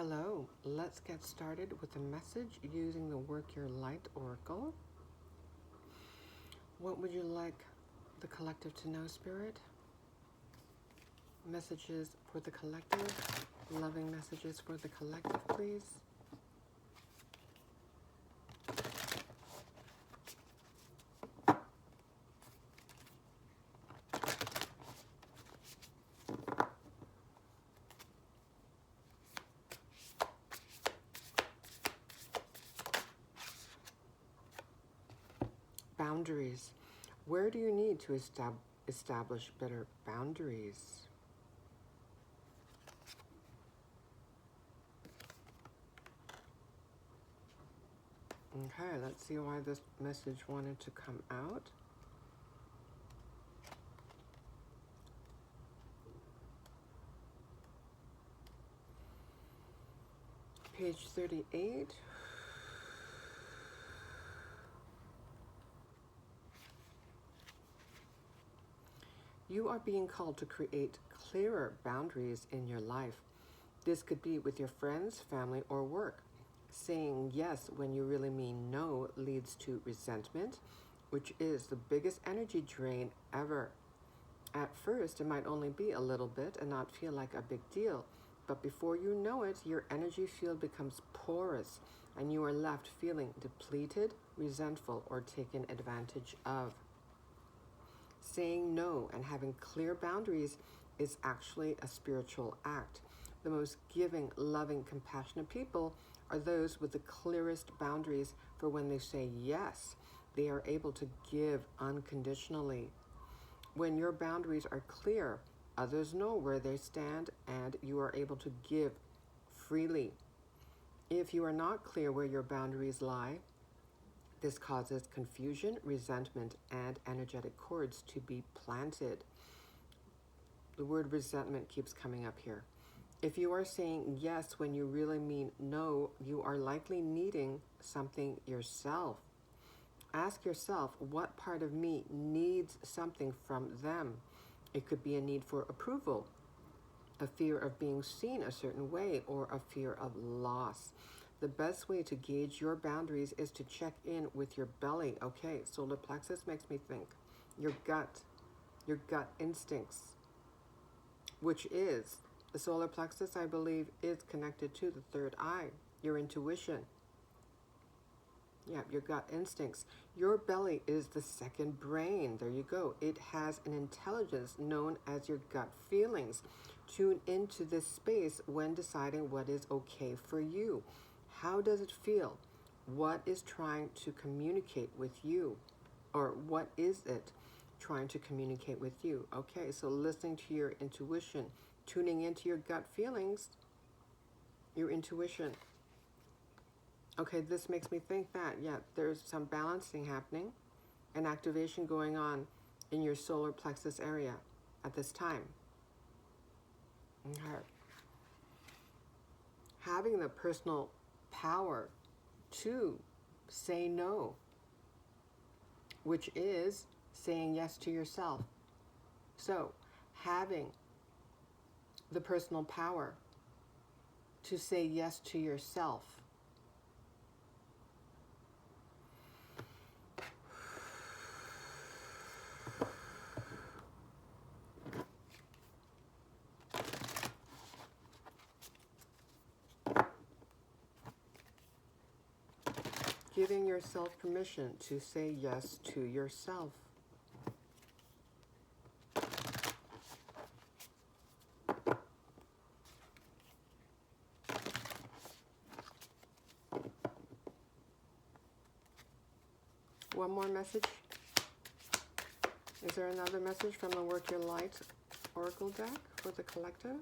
Hello, let's get started with a message using the Work Your Light Oracle. What would you like the collective to know, Spirit? Messages for the collective, loving messages for the collective, please. Boundaries. Where do you need to establish better boundaries? Okay, let's see why this message wanted to come out. Page 38. You are being called to create clearer boundaries in your life. This could be with your friends, family, or work. Saying yes when you really mean no leads to resentment, which is the biggest energy drain ever. At first, it might only be a little bit and not feel like a big deal, but before you know it, your energy field becomes porous and you are left feeling depleted, resentful, or taken advantage of. Saying no and having clear boundaries is actually a spiritual act. The most giving, loving, compassionate people are those with the clearest boundaries for when they say yes. They are able to give unconditionally. When your boundaries are clear, others know where they stand and you are able to give freely. If you are not clear where your boundaries lie, this causes confusion, resentment, and energetic cords to be planted. The word resentment keeps coming up here. If you are saying yes when you really mean no, you are likely needing something yourself. Ask yourself, what part of me needs something from them? It could be a need for approval, a fear of being seen a certain way, or a fear of loss. The best way to gauge your boundaries is to check in with your belly. Okay, solar plexus makes me think. Your gut instincts, which is, the solar plexus, I believe, is connected to the third eye, your intuition. Yeah, your gut instincts. Your belly is the second brain. There you go. It has an intelligence known as your gut feelings. Tune into this space when deciding what is okay for you. How does it feel? What is trying to communicate with you? Or what is it trying to communicate with you? Okay, so listening to your intuition, tuning into your gut feelings, your intuition. Okay, this makes me think that, yeah, there's some balancing happening and activation going on in your solar plexus area at this time. Okay. Having the personal power to say no, which is saying yes to yourself. So, having the personal power to say yes to yourself. Giving yourself permission to say yes to yourself. One more message. Is there another message from the Work Your Light Oracle deck for the collective?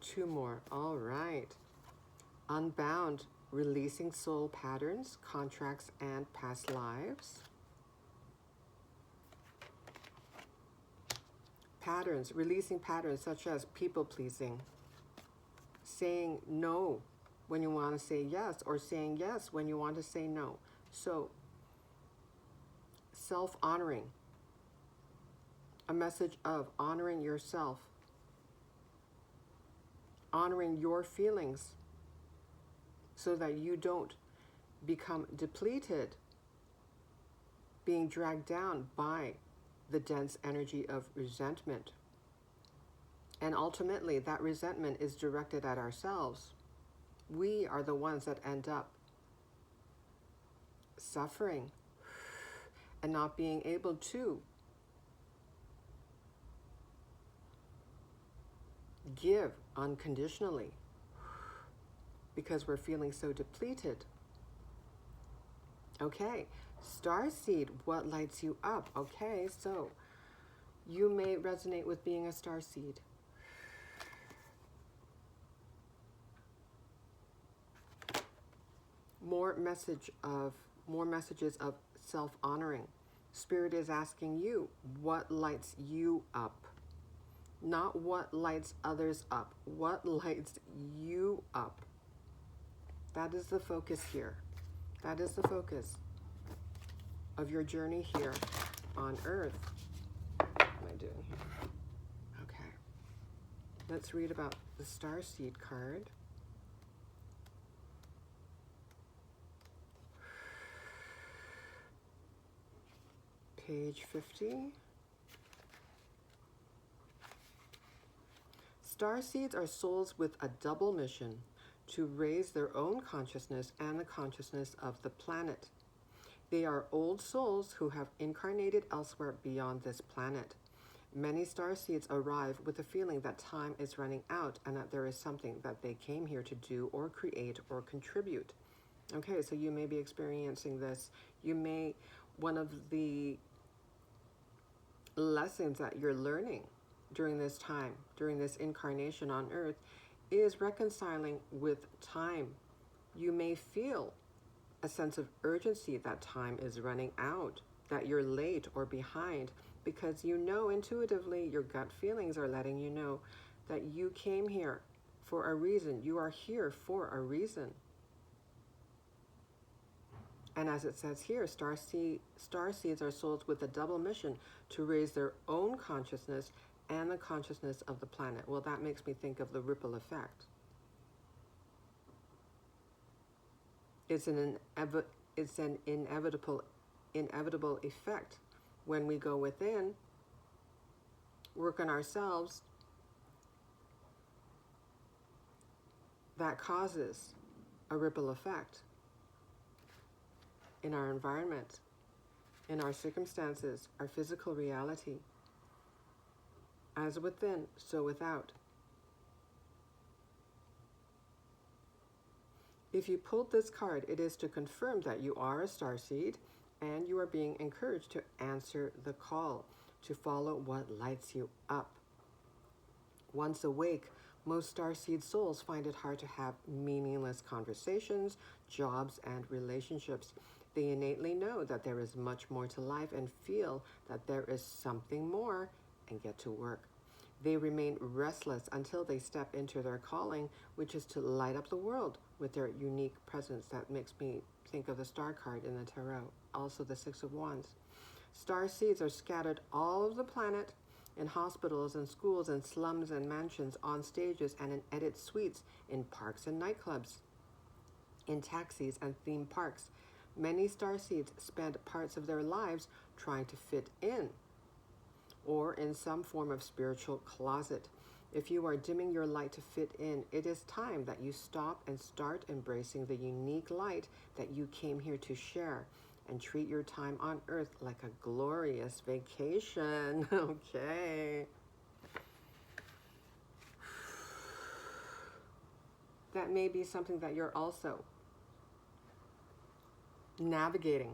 Two more. All right. Unbound, releasing soul patterns, contracts, and past lives. Patterns, releasing patterns such as people pleasing, saying no when you want to say yes, or saying yes when you want to say no. So, self-honoring, a message of honoring yourself, honoring your feelings so that you don't become depleted, being dragged down by the dense energy of resentment. And ultimately, that resentment is directed at ourselves. We are the ones that end up suffering and not being able to give unconditionally because we're feeling so depleted. Okay, starseed, what lights you up? Okay, so you may resonate with being a starseed. More messages of self-honoring. Spirit is asking you, what lights you up? Not what lights others up. What lights you up? That is the focus here. That is the focus of your journey here on Earth. What am I doing here? Okay. Let's read about the Starseed card. Page 50. Starseeds are souls with a double mission to raise their own consciousness and the consciousness of the planet. They are old souls who have incarnated elsewhere beyond this planet. Many starseeds arrive with a feeling that time is running out and that there is something that they came here to do or create or contribute. Okay, so you may be experiencing this. One of the lessons that you're learning during this time, during this incarnation on Earth, is reconciling with time. You may feel a sense of urgency that time is running out, that you're late or behind, because you know intuitively, your gut feelings are letting you know that you came here for a reason. You are here for a reason. And as it says here, starseeds are souls with a double mission to raise their own consciousness and the consciousness of the planet. Well, that makes me think of the ripple effect. It's an inevitable effect when we go within, work on ourselves, that causes a ripple effect in our environment, in our circumstances, our physical reality. As within, so without. If you pulled this card, it is to confirm that you are a starseed and you are being encouraged to answer the call, to follow what lights you up. Once awake, most starseed souls find it hard to have meaningless conversations, jobs, and relationships. They innately know that there is much more to life and feel that there is something more and get to work. They remain restless until they step into their calling, which is to light up the world with their unique presence. That makes me think of the star card in the tarot, also the Six of Wands. Starseeds are scattered all over the planet, in hospitals and schools and slums and mansions, on stages and in edit suites, in parks and nightclubs, in taxis and theme parks. Many starseeds spend parts of their lives trying to fit in, or in some form of spiritual closet. If you are dimming your light to fit in, it is time that you stop and start embracing the unique light that you came here to share, and treat your time on Earth like a glorious vacation. Okay. That may be something that you're also navigating,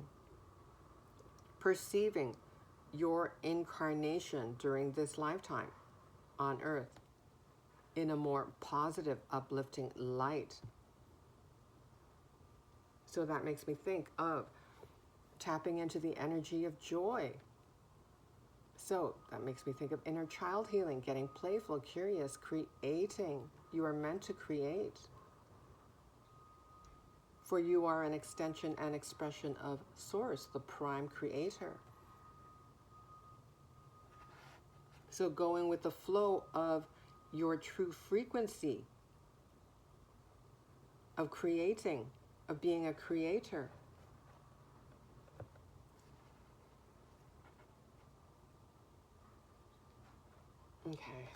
perceiving your incarnation during this lifetime on Earth in a more positive, uplifting light. So that makes me think of tapping into the energy of joy. So that makes me think of inner child healing, getting playful, curious, creating. You are meant to create. For you are an extension and expression of Source, the prime creator. So going with the flow of your true frequency of creating, of being a creator. Okay.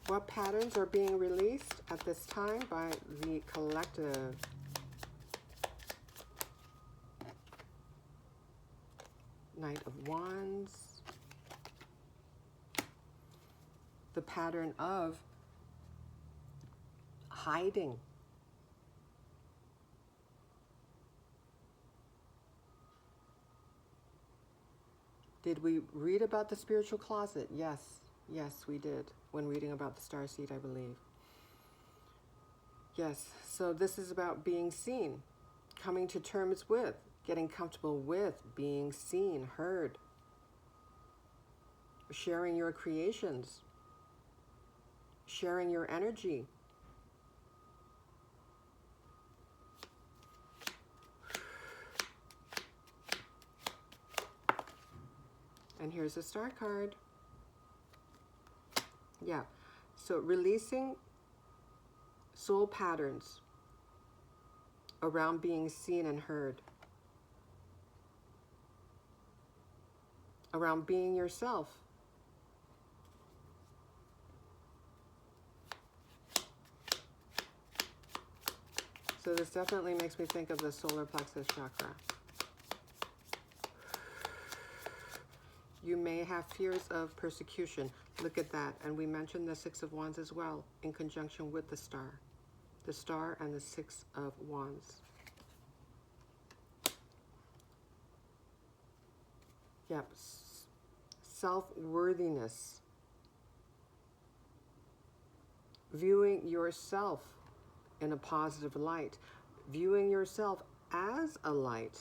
What patterns are being released at this time by the collective? Knight of Wands. The pattern of hiding. Did we read about the spiritual closet? Yes. Yes, we did. When reading about the starseed, I believe. Yes, so this is about being seen, coming to terms with, getting comfortable with being seen, heard, sharing your creations, sharing your energy. And here's a star card. Yeah, so releasing soul patterns around being seen and heard, around being yourself. So this definitely makes me think of the solar plexus chakra. You may have fears of persecution. Look at that. And we mentioned the Six of Wands as well, in conjunction with the star. The star and the Six of Wands. Yep. Self-worthiness. Viewing yourself in a positive light. Viewing yourself as a light.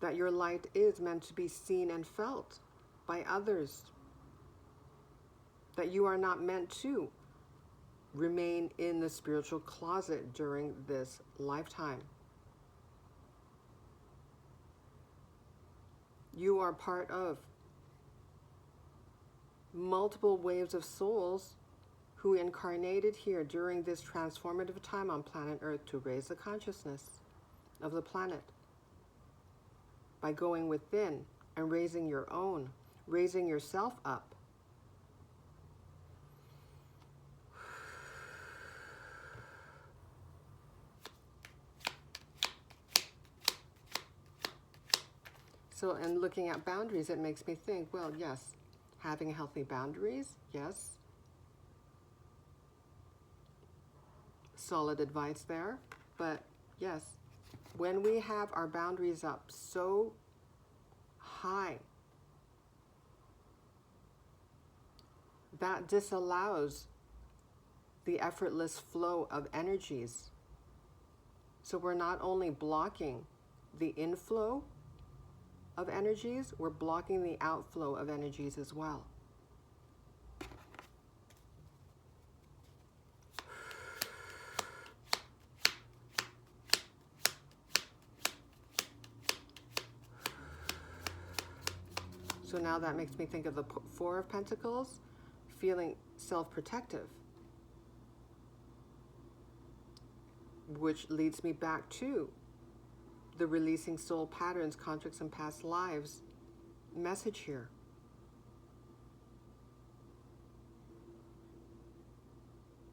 That your light is meant to be seen and felt by others. That you are not meant to remain in the spiritual closet during this lifetime. You are part of multiple waves of souls who incarnated here during this transformative time on planet Earth to raise the consciousness of the planet. By going within and raising your own, raising yourself up. So, in looking at boundaries, it makes me think, well, yes, having healthy boundaries, yes. Solid advice there, but yes, when we have our boundaries up so high, that disallows the effortless flow of energies. So we're not only blocking the inflow of energies, we're blocking the outflow of energies as well. So now that makes me think of the Four of Pentacles, feeling self-protective, which leads me back to the releasing soul patterns, contracts, and past lives message here.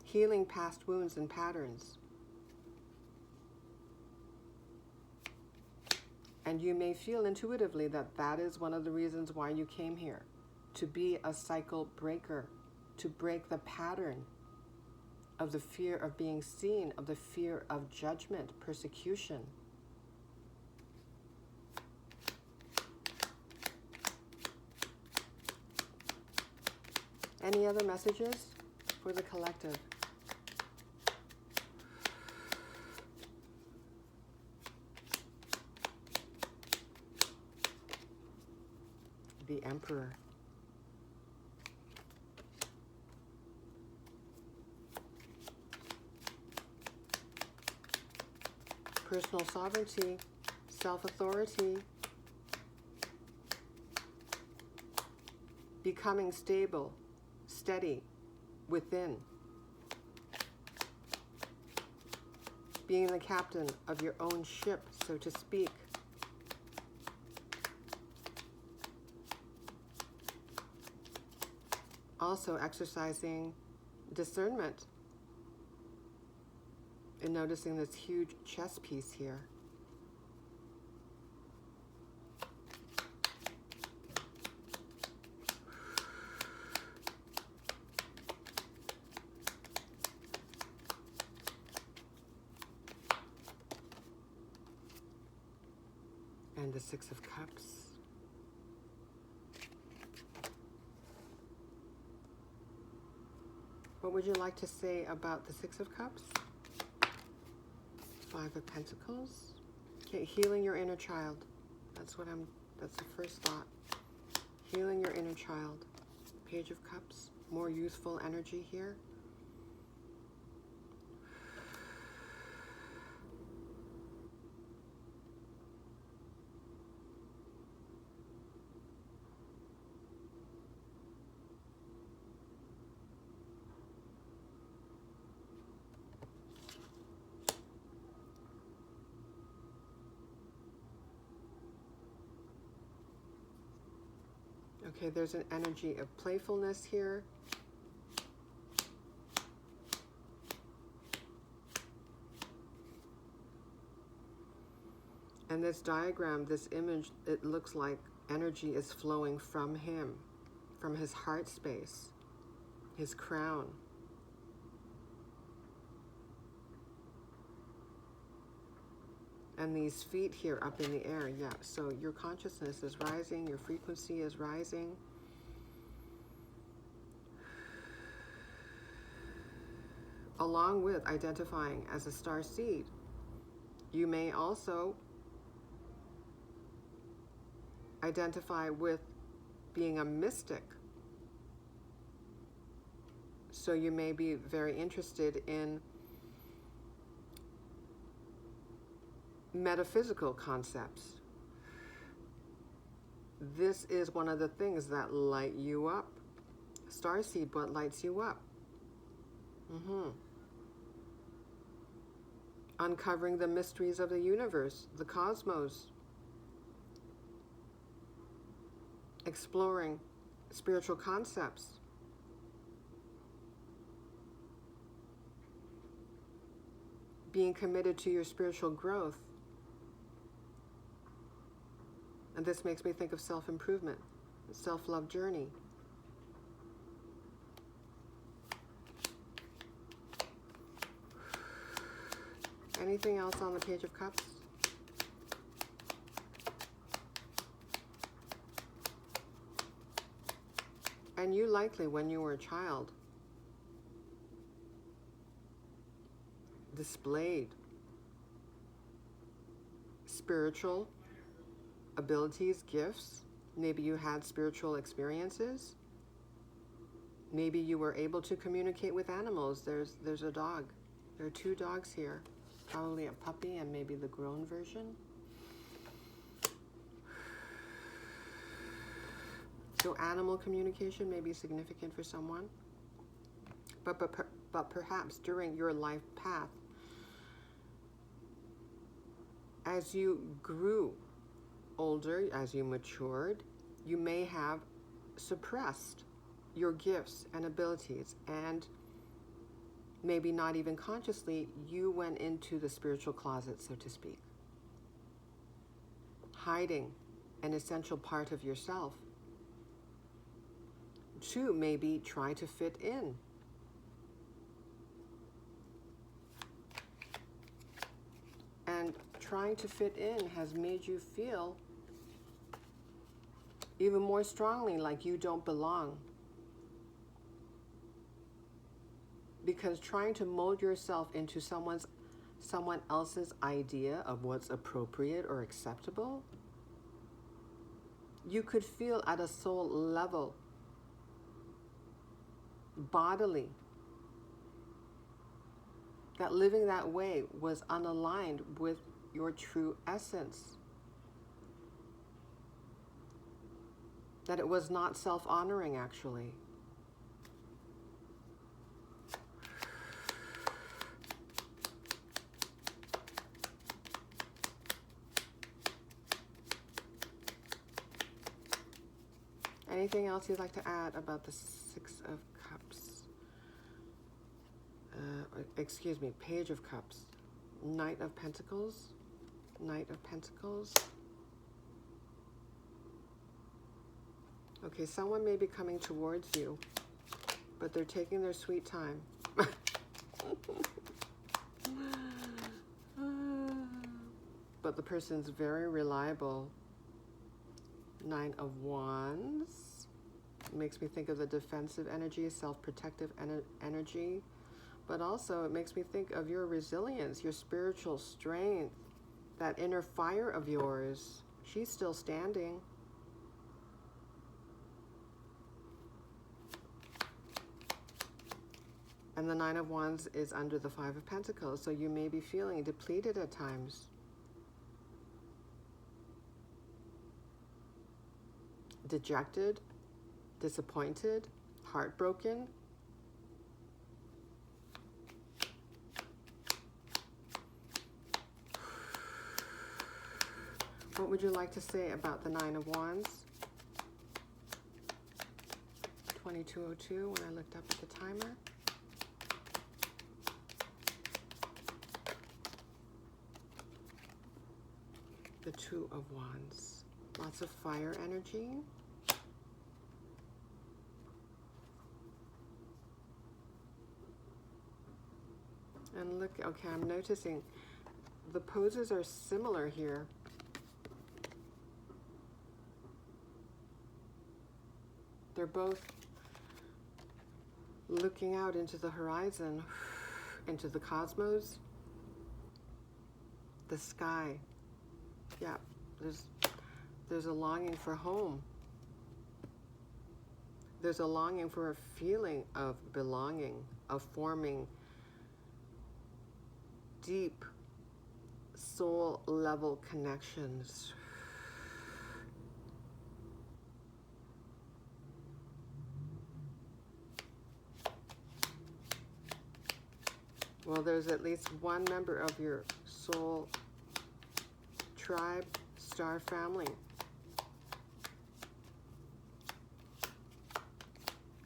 Healing past wounds and patterns. And you may feel intuitively that that is one of the reasons why you came here, to be a cycle breaker, to break the pattern of the fear of being seen, of the fear of judgment, persecution. Any other messages for the collective? The Emperor. Personal sovereignty, self-authority, becoming stable, steady within, being the captain of your own ship, so to speak. Also exercising discernment and noticing this huge chess piece here. And the Six of Cups. What would you like to say about the Six of Cups? Five of Pentacles. Okay, healing your inner child. That's the first thought. Healing your inner child. Page of Cups. More youthful energy here. Okay, there's an energy of playfulness here. And this diagram, this image, it looks like energy is flowing from him, from his heart space, his crown. And these feet here up in the air, yeah. So your consciousness is rising, your frequency is rising. Along with identifying as a star seed, you may also identify with being a mystic. So you may be very interested in metaphysical concepts. This is one of the things that light you up. Starseed, what lights you up? Uncovering the mysteries of the universe, the cosmos. Exploring spiritual concepts. Being committed to your spiritual growth. And this makes me think of self-improvement, self-love journey. Anything else on the Page of Cups? And you likely, when you were a child, displayed spiritual abilities, gifts. Maybe you had spiritual experiences. Maybe you were able to communicate with animals. There's a dog. There are two dogs here. Probably a puppy and maybe the grown version. So animal communication may be significant for someone. But perhaps during your life path, as you grew older, as you matured, you may have suppressed your gifts and abilities, and maybe not even consciously, you went into the spiritual closet, so to speak, hiding an essential part of yourself to maybe try to fit in. And trying to fit in has made you feel even more strongly like you don't belong. because trying to mold yourself into someone else's idea of what's appropriate or acceptable, you could feel at a soul level, bodily, that living that way was unaligned with your true essence. That it was not self-honoring, actually. Anything else you'd like to add about the Six of Cups? Excuse me, Page of Cups. Knight of Pentacles. Knight of Pentacles. Okay, someone may be coming towards you, but they're taking their sweet time. But the person's very reliable. Nine of Wands. Makes me think of the defensive energy, self-protective energy. But also it makes me think of your resilience, your spiritual strength, that inner fire of yours. She's still standing. And the Nine of Wands is under the Five of Pentacles, so you may be feeling depleted at times. Dejected, disappointed, heartbroken. What would you like to say about the Nine of Wands? 2202 when I looked up at the timer. The Two of Wands. Lots of fire energy. And look, okay, I'm noticing the poses are similar here. They're both looking out into the horizon, into the cosmos, the sky. Yeah, there's a longing for home. There's a longing for a feeling of belonging, of forming deep soul level connections. Well, there's at least one member of your soul tribe, star family,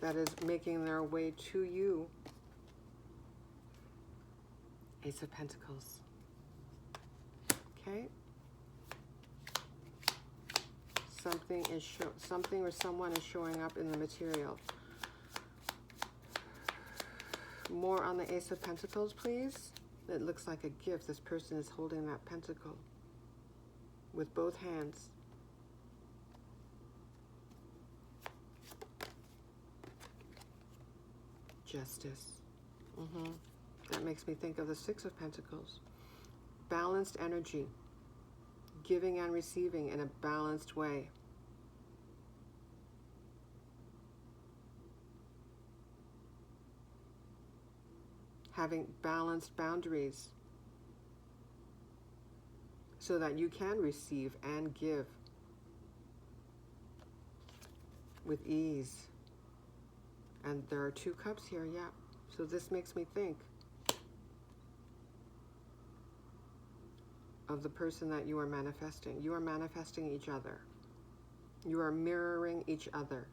that is making their way to you. Ace of Pentacles. Okay. Something or someone is showing up in the material. More on the Ace of Pentacles, please. It looks like a gift. This person is holding that pentacle with both hands. Justice. That makes me think of the Six of Pentacles. Balanced energy. Giving and receiving in a balanced way. Having balanced boundaries so that you can receive and give with ease. And there are two cups here, yeah. So this makes me think of the person that you are manifesting. You are manifesting each other. You are mirroring each other.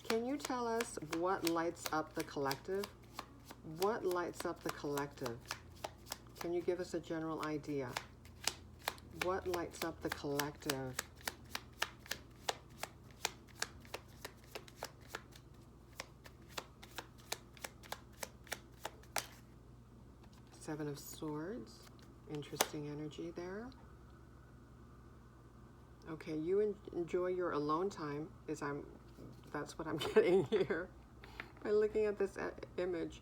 Can you tell us what lights up the collective? What lights up the collective? Can you give us a general idea? What lights up the collective? Seven of Swords. Interesting energy there. Okay, you enjoy your alone time. That's what I'm getting here by looking at this image.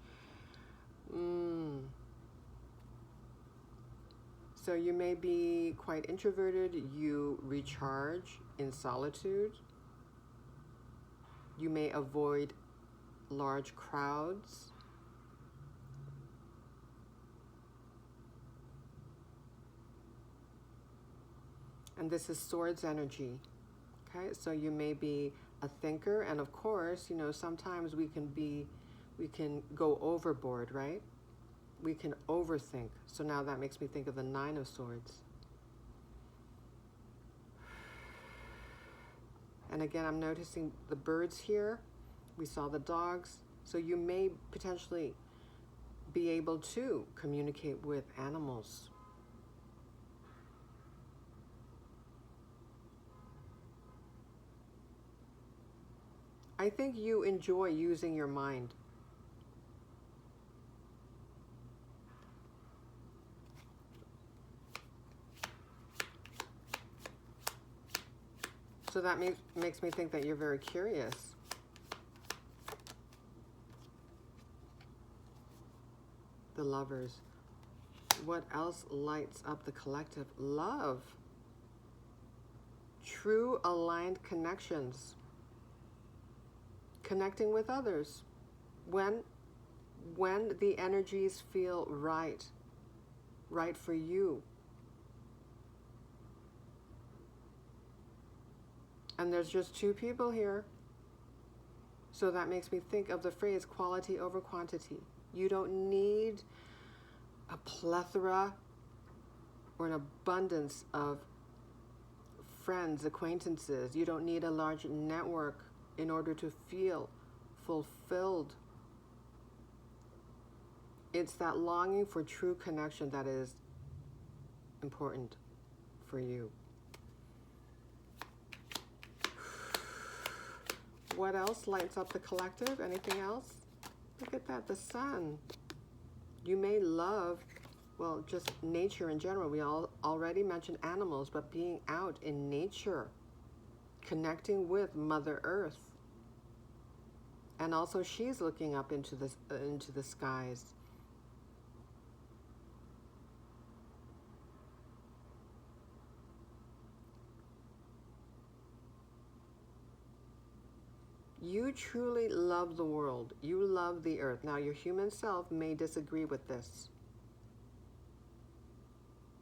So you may be quite introverted. You recharge in solitude. You may avoid large crowds. And this is swords energy. Okay, so you may be a thinker, and of course, sometimes we can go overboard, right? We can overthink. So now that makes me think of the Nine of Swords. And again, I'm noticing the birds here. We saw the dogs. So you may potentially be able to communicate with animals. I think you enjoy using your mind. So that makes me think that you're very curious. The Lovers. What else lights up the collective? Love. True aligned connections. Connecting with others. When the energies feel right for you. And there's just two people here. So that makes me think of the phrase quality over quantity. You don't need a plethora or an abundance of friends, acquaintances. You don't need a large network in order to feel fulfilled. It's that longing for true connection that is important for you. What else lights up the collective? Anything else? Look at that, the sun. You may love, just nature in general. We already mentioned animals, but being out in nature, connecting with Mother Earth. And also she's looking up into the skies. You truly love the world. You love the earth. Now, your human self may disagree with this,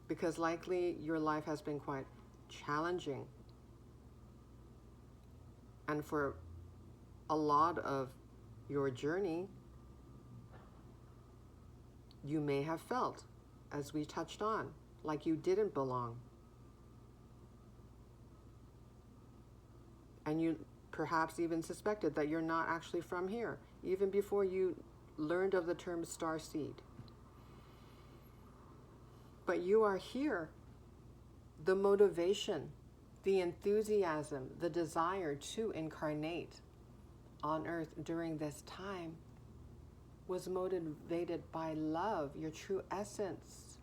because likely your life has been quite challenging. And for a lot of your journey, you may have felt, as we touched on, like you didn't belong. And you perhaps even suspected that you're not actually from here, even before you learned of the term starseed. But you are here. The motivation, the enthusiasm, the desire to incarnate on earth during this time was motivated by love, your true essence,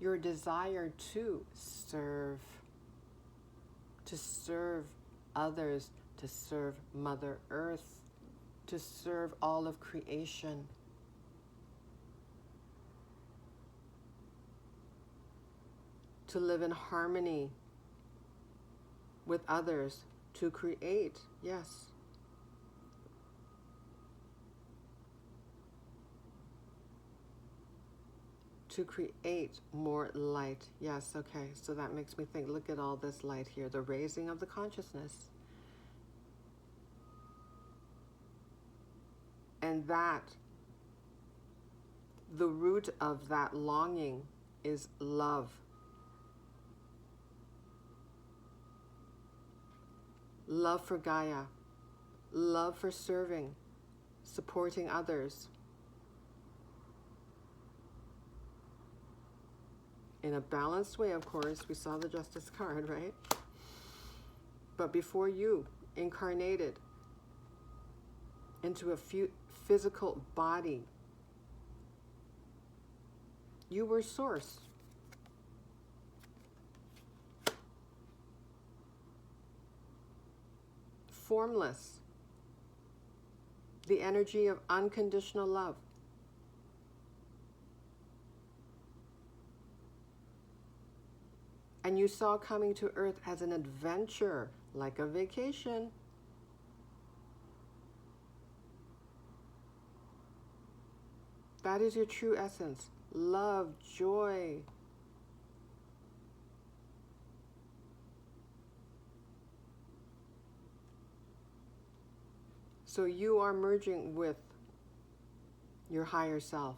your desire to serve others, to serve Mother Earth, to serve all of creation. To live in harmony with others, to create, yes. To create more light. Yes, okay. So that makes me think, look at all this light here, the raising of the consciousness. And that, the root of that longing is love. Love for Gaia. Love for serving, supporting others. In a balanced way, of course. We saw the Justice card, right? But before you incarnated into a physical body, you were Source. formless, the energy of unconditional love. And you saw coming to Earth as an adventure, like a vacation. That is your true essence. Love, joy. So you are merging with your higher self.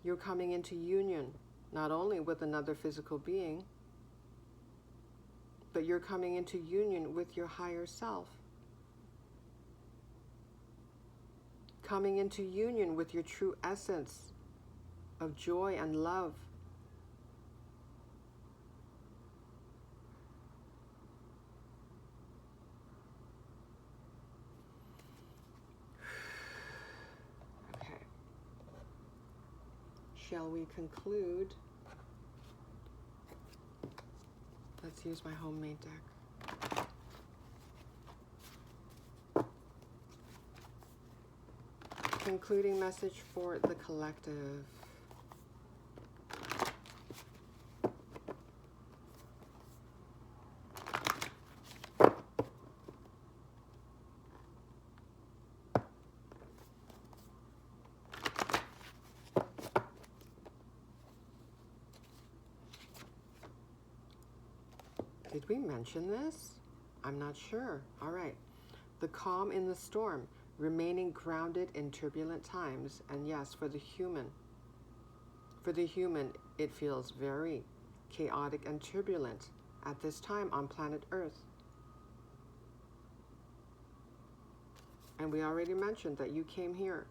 You're coming into union, not only with another physical being, but you're coming into union with your higher self. Coming into union with your true essence of joy and love. Okay. Shall we conclude? Let's use my homemade deck. Concluding message for the collective. Did we mention this? I'm not sure. All right. The calm in the storm, remaining grounded in turbulent times. And yes, for the human, it feels very chaotic and turbulent at this time on planet Earth. And we already mentioned that you came here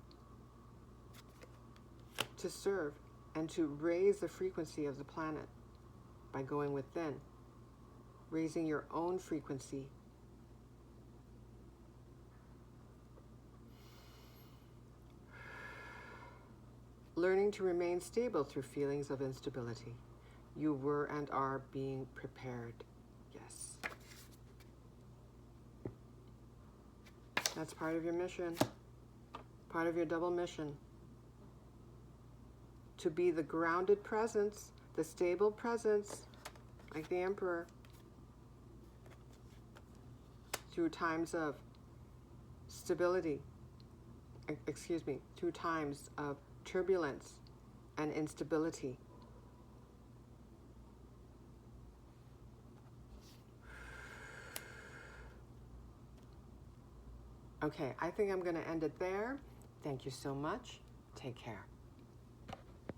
to serve and to raise the frequency of the planet by going within, raising your own frequency. Learning to remain stable through feelings of instability. You were and are being prepared. Yes. That's part of your mission, part of your double mission. To be the grounded presence, the stable presence, like the Emperor, through times of stability, through times of turbulence and instability. Okay, I think I'm going to end it there. Thank you so much. Take care.